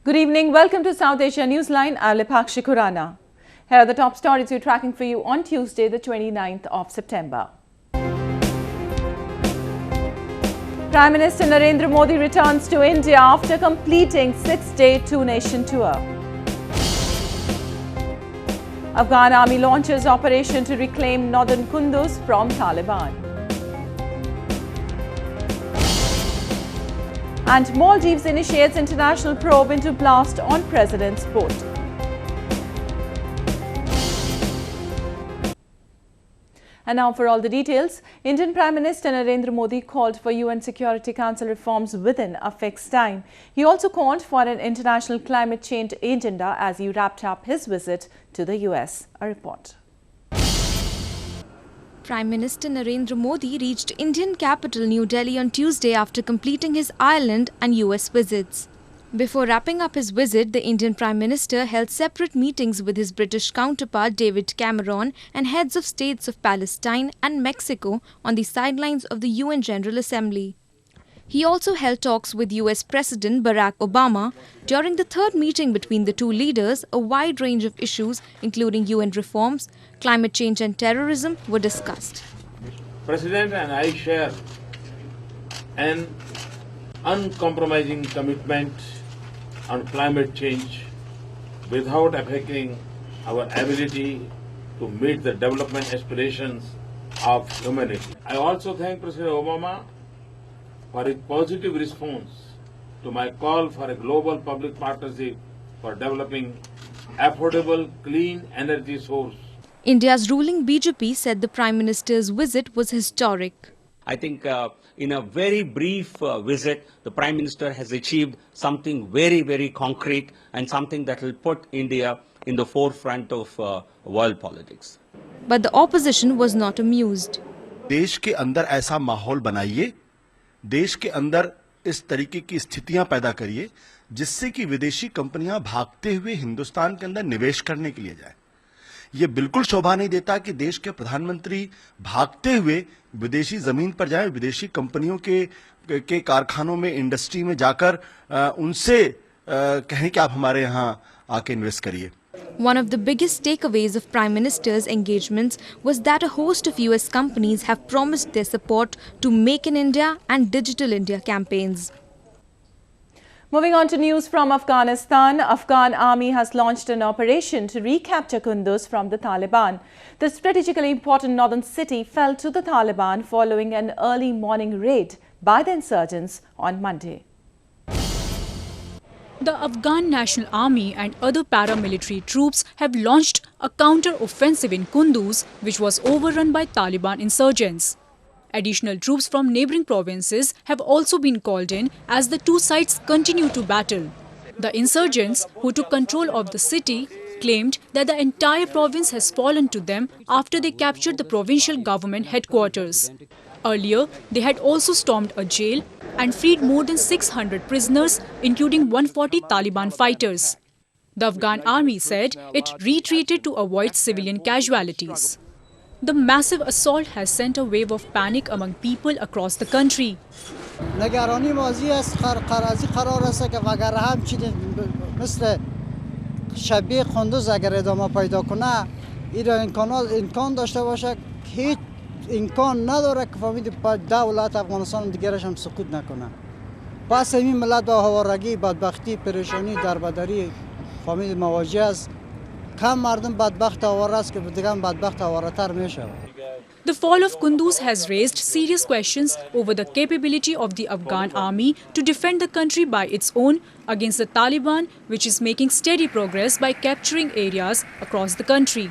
Good evening. Welcome to South Asia Newsline. I'm Lipakshi Khurana. Here are the top stories we're tracking for you on Tuesday, the 29th of September. Prime Minister Narendra Modi returns to India after completing 6-day two-nation tour. Afghan army launches operation to reclaim northern Kunduz from Taliban. And Maldives initiates international probe into blast on President's boat. And now for all the details, Indian Prime Minister Narendra Modi called for UN Security Council reforms within a fixed time. He also called for an international climate change agenda as he wrapped up his visit to the US. A report. Prime Minister Narendra Modi reached Indian capital New Delhi on Tuesday after completing his Ireland and US visits. Before wrapping up his visit, the Indian Prime Minister held separate meetings with his British counterpart David Cameron and heads of states of Palestine and Mexico on the sidelines of the UN General Assembly. He also held talks with US President Barack Obama. During the third meeting between the two leaders, a wide range of issues, including UN reforms, climate change and terrorism, were discussed. President and I share an uncompromising commitment on climate change without affecting our ability to meet the development aspirations of humanity. I also thank President Obama for his positive response to my call for a global public partnership for developing affordable, clean energy source. India's ruling BJP said the Prime Minister's visit was historic. I think in a very brief visit, the Prime Minister has achieved something very, very concrete and something that will put India in the forefront of world politics. But the opposition was not amused. देश के अंदर ऐसा माहौल बनाइए, देश के अंदर इस तरीके की स्थितियां पैदा करिए जिससे कि विदेशी कंपनियां भागते हुए हिंदुस्तान के अंदर निवेश करने के लिए जाए। ये बिल्कुल शोभा नहीं देता कि देश के प्रधानमंत्री भागते हुए विदेशी जमीन पर जाएं, विदेशी कंपनियों के कारखानों में, इंडस्ट्री में जाकर उनसे कहें कि आप हमारे यहां आके इन्वेस्ट करिए। One of the biggest takeaways of Prime Minister's engagements was that a host of US companies have promised their support to Make in India and Digital India campaigns. Moving on to news from Afghanistan, Afghan army has launched an operation to recapture Kunduz from the Taliban. The strategically important northern city fell to the Taliban following an early morning raid by the insurgents on Monday. The Afghan National Army and other paramilitary troops have launched a counter-offensive in Kunduz, which was overrun by Taliban insurgents. Additional troops from neighbouring provinces have also been called in as the two sides continue to battle. The insurgents, who took control of the city, claimed that the entire province has fallen to them after they captured the provincial government headquarters. Earlier, they had also stormed a jail and freed more than 600 prisoners, including 140 Taliban fighters. The Afghan army said it retreated to avoid civilian casualties. The massive assault has sent a wave of panic among people across the country. نگرانی ماضی است قرازی قرار است که وگر هم چیزی مثل شبیه کندوز اگر ادامه پیدا کنه این امکان داشته باشه هیچ امکان نداره که فهمید دولت افغانستان دیگرش هم سقوط نکنه. پس این ملت با هوارگی، بدبختی، پریشانی، دربدری فهمید مواجه است. کم مردم بدبخت آواره است که دیگه هم بدبخت آواره‌تر میشه. The fall of Kunduz has raised serious questions over the capability of the Afghan army to defend the country by its own against the Taliban, which is making steady progress by capturing areas across the country.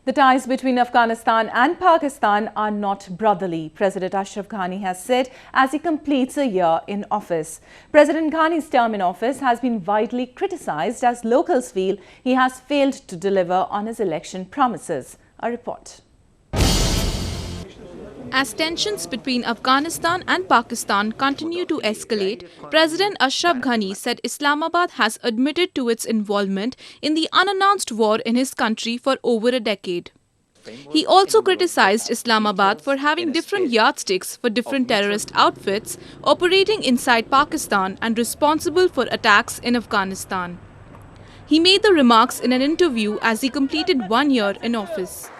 The ties between Afghanistan and Pakistan are not brotherly, President Ashraf Ghani has said as he completes a year in office. President Ghani's term in office has been widely criticized as locals feel he has failed to deliver on his election promises. A report. As tensions between Afghanistan and Pakistan continue to escalate, President Ashraf Ghani said Islamabad has admitted to its involvement in the unannounced war in his country for over a decade. He also criticized Islamabad for having different yardsticks for different terrorist outfits operating inside Pakistan and responsible for attacks in Afghanistan. He made the remarks in an interview as he completed 1 year in office.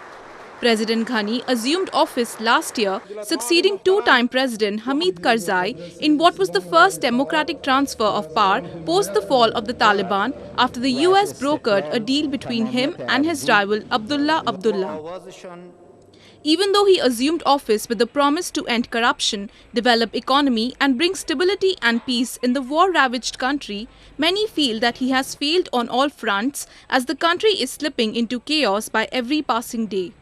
President Ghani assumed office last year, succeeding two-time President Hamid Karzai in what was the first democratic transfer of power post the fall of the Taliban after the US brokered a deal between him and his rival Abdullah. Even though he assumed office with the promise to end corruption, develop economy and bring stability and peace in the war-ravaged country, many feel that he has failed on all fronts as the country is slipping into chaos by every passing day.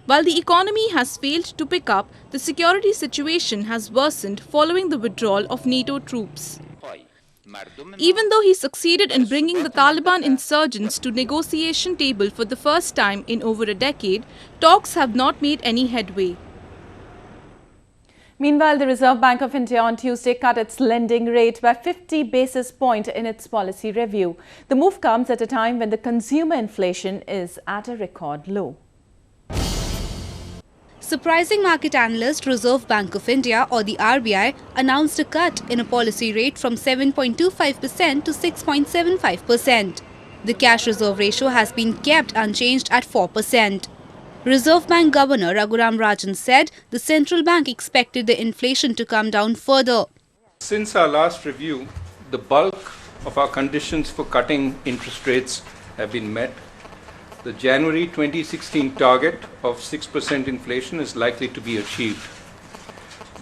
While the economy has failed to pick up, the security situation has worsened following the withdrawal of NATO troops. Even though he succeeded in bringing the Taliban insurgents to negotiation table for the first time in over a decade, talks have not made any headway. Meanwhile, the Reserve Bank of India on Tuesday cut its lending rate by 50 basis points in its policy review. The move comes at a time when the consumer inflation is at a record low. Surprising market analyst Reserve Bank of India or the RBI announced a cut in a policy rate from 7.25% to 6.75%. The cash reserve ratio has been kept unchanged at 4%. Reserve Bank Governor Raghuram Rajan said the central bank expected the inflation to come down further. Since our last review, the bulk of our conditions for cutting interest rates have been met. The January 2016 target of 6% inflation is likely to be achieved.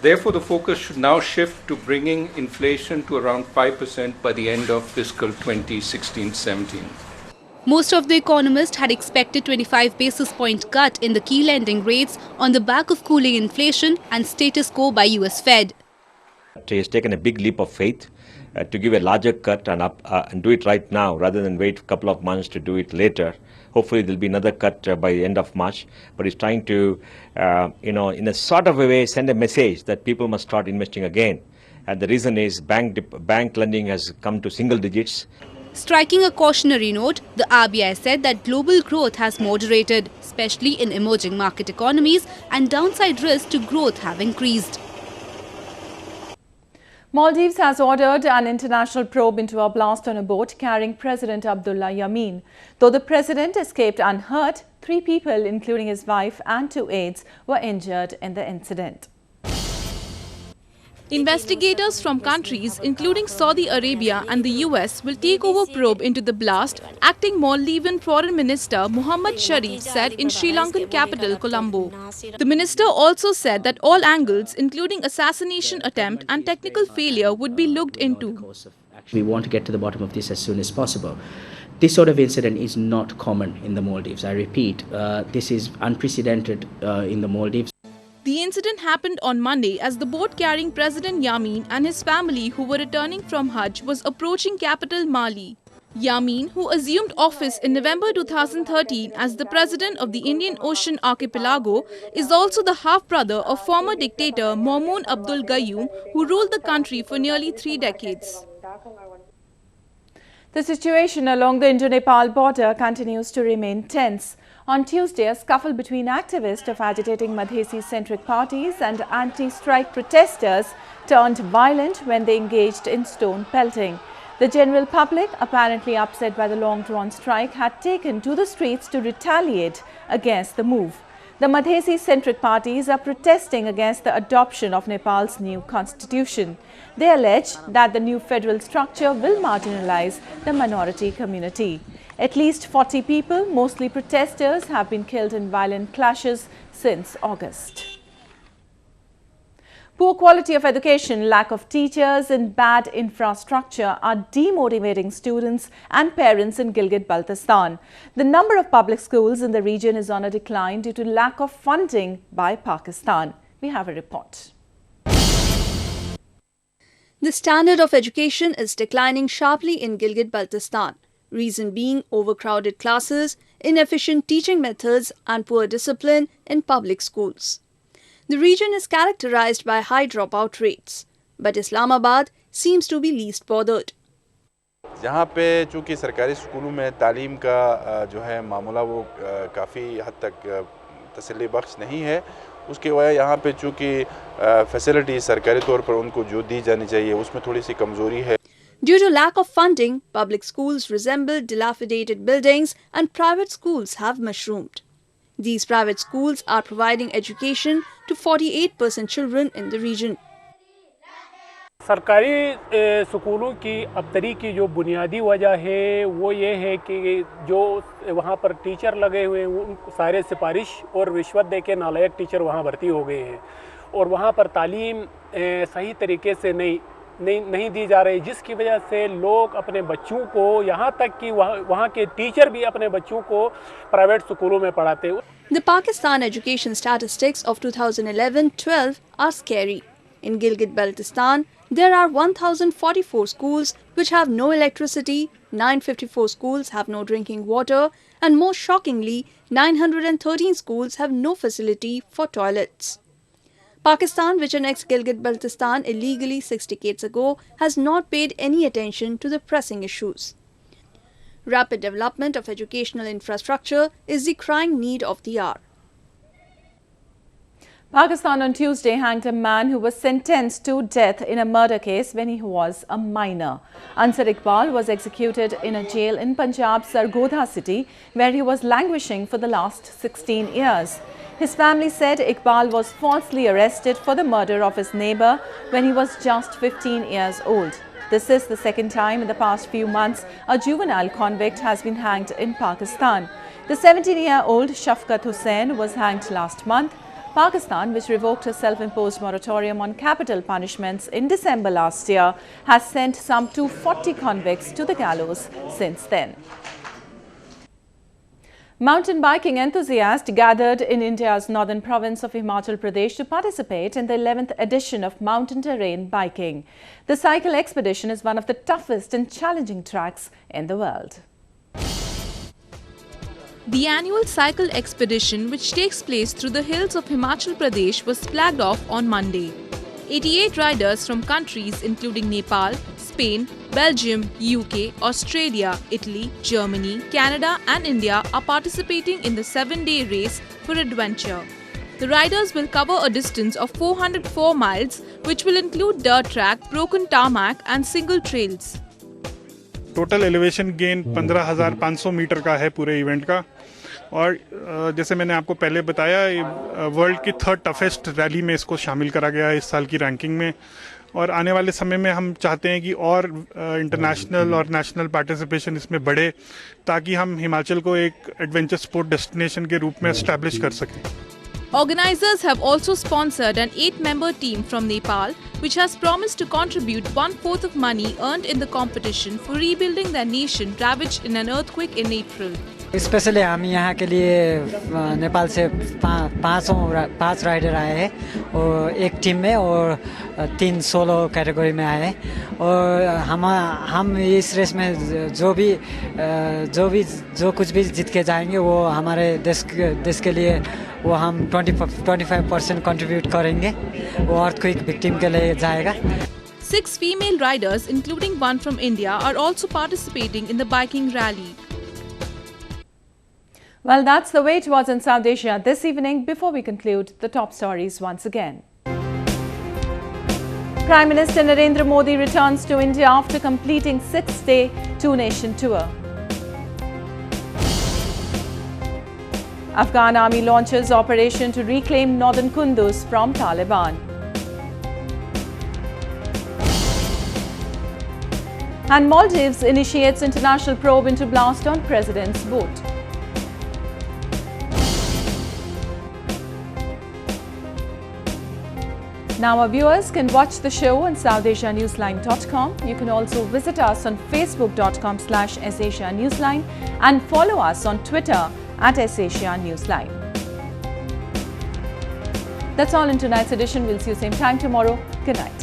Therefore, the focus should now shift to bringing inflation to around 5% by the end of fiscal 2016-17. Most of the economists had expected 25 basis point cut in the key lending rates on the back of cooling inflation and status quo by US Fed. He has taken a big leap of faith to give a larger cut and do it right now rather than wait a couple of months to do it later. Hopefully there will be another cut by the end of March, but he's trying to, in a sort of a way, send a message that people must start investing again. And the reason is bank lending has come to single digits. Striking a cautionary note, the RBI said that global growth has moderated, especially in emerging market economies, and downside risks to growth have increased. Maldives has ordered an international probe into a blast on a boat carrying President Abdullah Yameen. Though the president escaped unhurt, 3 people, including his wife and 2 aides, were injured in the incident. Investigators from countries including Saudi Arabia and the US will take over probe into the blast, acting Maldivian Foreign Minister Muhammad Sharif said in Sri Lankan capital Colombo. The minister also said that all angles, including assassination attempt and technical failure, would be looked into. We want to get to the bottom of this as soon as possible. This sort of incident is not common in the Maldives. I repeat, this is unprecedented in the Maldives. The incident happened on Monday as the boat carrying President Yameen and his family who were returning from Hajj was approaching capital Mali. Yameen, who assumed office in November 2013 as the president of the Indian Ocean Archipelago, is also the half-brother of former dictator Maumoon Abdul Gayoom, who ruled the country for nearly 3 decades. The situation along the Indo-Nepal border continues to remain tense. On Tuesday, a scuffle between activists of agitating Madhesi-centric parties and anti-strike protesters turned violent when they engaged in stone pelting. The general public, apparently upset by the long-drawn strike, had taken to the streets to retaliate against the move. The Madhesi-centric parties are protesting against the adoption of Nepal's new constitution. They allege that the new federal structure will marginalize the minority community. At least 40 people, mostly protesters, have been killed in violent clashes since August. Poor quality of education, lack of teachers and bad infrastructure are demotivating students and parents in Gilgit-Baltistan. The number of public schools in the region is on a decline due to lack of funding by Pakistan. We have a report. The standard of education is declining sharply in Gilgit-Baltistan. Reason being overcrowded classes, inefficient teaching methods and poor discipline in public schools. The region is characterized by high dropout rates, but Islamabad seems to be least bothered. जहाँ पे चूँकि सरकारी स्कूलों में तालीम का जो है मामला वो काफ़ी हद तक तसल्ली बख्श नहीं है, उसकी वजह यहाँ पे चूँकि फैसिलिटी सरकारी तौर पर उनको जो दी जानी चाहिए उसमें थोड़ी सी कमज़ोरी है। Due to lack of funding, public schools resemble dilapidated buildings and private schools have mushroomed. These private schools are providing education to 48% children in the region. सरकारी स्कूलों की अबतरी की जो बुनियादी वजह है वो ये है कि जो वहाँ पर टीचर लगे हुए हैं वो सारे सिफारिश और रिश्वत दे के नालायक टीचर वहाँ भर्ती हो गए हैं और वहाँ पर तालीम सही तरीके से नहीं दी जा रही, जिसकी वजह से लोग अपने बच्चों को यहाँ तक कि वहाँ के टीचर भी अपने बच्चों को प्राइवेट स्कूलों में पढ़ाते हैं। The Pakistan education statistics of 2011-12 are scary. In Gilgit-Baltistan, there are 1,044 schools which have no electricity, 954 schools have no drinking water, and most shockingly, 913 schools have no facility for toilets. Pakistan, which annexed Gilgit-Baltistan illegally 6 decades ago, has not paid any attention to the pressing issues. Rapid development of educational infrastructure is the crying need of the hour. Pakistan on Tuesday hanged a man who was sentenced to death in a murder case when he was a minor. Ansar Iqbal was executed in a jail in Punjab's Sargodha city, where he was languishing for the last 16 years. His family said Iqbal was falsely arrested for the murder of his neighbor when he was just 15 years old. This is the second time in the past few months a juvenile convict has been hanged in Pakistan. The 17-year-old Shafqat Hussain was hanged last month. Pakistan, which revoked a self-imposed moratorium on capital punishments in December last year, has sent some 240 convicts to the gallows since then. Mountain biking enthusiasts gathered in India's northern province of Himachal Pradesh to participate in the 11th edition of mountain terrain biking. The cycle expedition is one of the toughest and challenging tracks in the world. The annual cycle expedition, which takes place through the hills of Himachal Pradesh, was flagged off on Monday. 88 riders from countries including Nepal, Spain, Belgium, UK, Australia, Italy, Germany, Canada and India are participating in the 7-day race for adventure. The riders will cover a distance of 404 miles, which will include dirt track, broken tarmac and single trails. Total elevation gain 15,500 metre का है पूरे event का और जैसे मैंने आपको पहले बताया वर्ल्ड की 3rd टफेस्ट रैली में इसको शामिल करा गया है इस साल की रैंकिंग में और आने वाले समय में हम चाहते हैं कि और इंटरनेशनल और नेशनल पार्टिसिपेशन इसमें बढ़े ताकि हम हिमाचल को एक एडवेंचर स्पोर्ट डेस्टिनेशन के रूप में एस्टैब्लिश कर सकें. Organizers have also sponsored an 8-member team from Nepal, which has promised to contribute 1/4 of money earned in the competition for rebuilding their nation ravaged in an earthquake in April. Specially हम यहाँ के लिए नेपाल से 5 rider आए हैं और एक team में और 3 सोलो कैटेगरी में आए हैं और हम इस रेस में जो कुछ भी जीत के जाएंगे वो हमारे देश के लिए वो हम 25% कंट्रीब्यूट करेंगे वो अर्थक्वेक विक्टिम के लिए जाएगा. 6 female riders, including one from India, are also participating in the biking rally. Well, that's the way it was in South Asia this evening. Before we conclude, the top stories once again. Prime Minister Narendra Modi returns to India after completing 6-day 2-nation tour. Afghan army launches operation to reclaim northern Kunduz from Taliban. And Maldives initiates international probe into blast on president's boat. Now our viewers can watch the show on SouthAsiaNewsline.com. You can also visit us on Facebook.com/SAsiaNewsline and follow us on Twitter @SAsiaNewsline. That's all in tonight's edition. We'll see you same time tomorrow. Good night.